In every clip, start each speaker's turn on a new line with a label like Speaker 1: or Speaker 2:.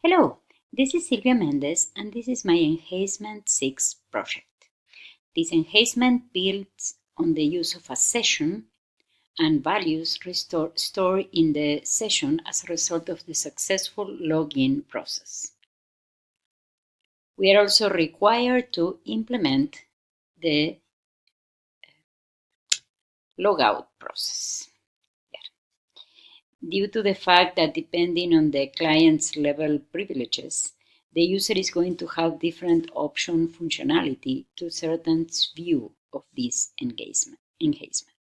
Speaker 1: Hello, this is Silvia Mendez and this is my Enhancement 6 project. This enhancement builds on the use of a session and values stored in the session as a result of the successful login process. We are also required to implement the logout process. Due to the fact that depending on the client's level privileges, the user is going to have different option functionality to certain view of this enhancement.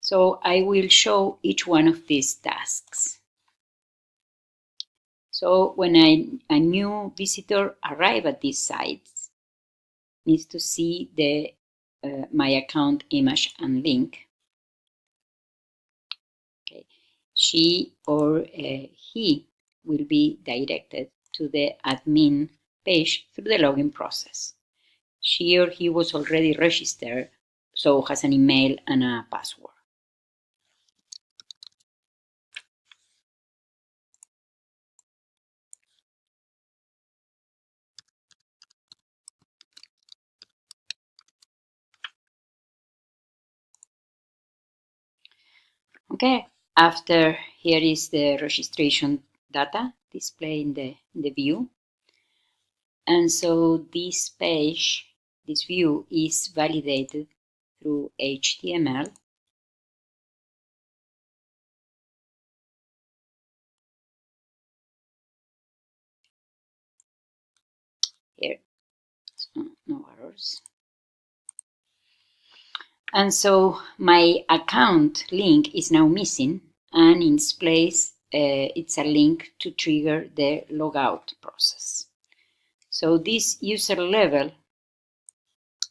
Speaker 1: So I will show each one of these tasks. So when a new visitor arrives at these sites, needs to see the my account image and link. Okay. She or he will be directed to the admin page through the login process. She or he was already registered, so has an email and a password. Okay, after here is the registration data displayed in the view. And so this page, this view is validated through HTML. Here, so no errors. And so my account link is now missing, and in its place, it's a link to trigger the logout process. So this user level,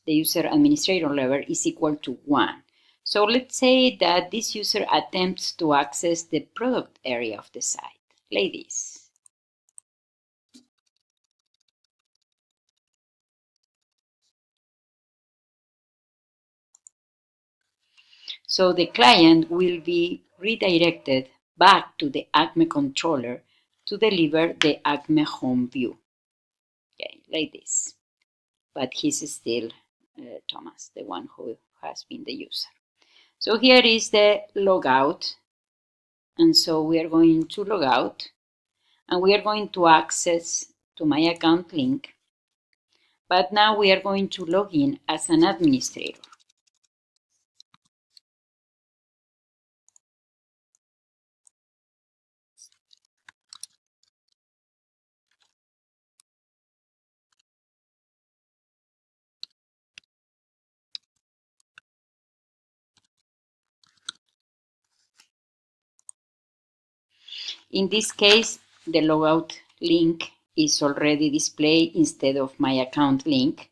Speaker 1: the user administrator level, is equal to 1. So let's say that this user attempts to access the product area of the site, like this. So the client will be redirected back to the Acme controller to deliver the Acme home view. Okay, like this. But he's still Thomas, the one who has been the user. So here is the logout. And so we are going to log out. And we are going to access to my account link. But now we are going to log in as an administrator. In this case, the logout link is already displayed instead of my account link.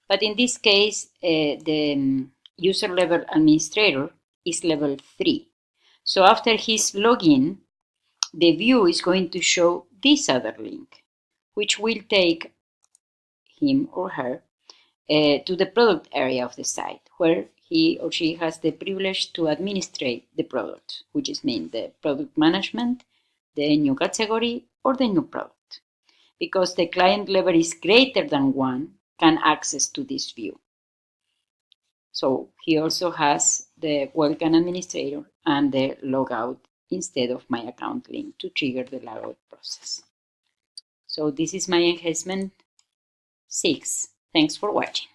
Speaker 1: But in this case, the user level administrator is level 3. So after his login, the view is going to show this other link, which will take him or her to the product area of the site, where he or she has the privilege to administrate the product, which is mean the product management, the new category, or the new product. Because the client level is greater than 1, can access to this view. So he also has the welcome administrator and the logout instead of my account link to trigger the logout process. So this is my enhancement 6. Thanks for watching.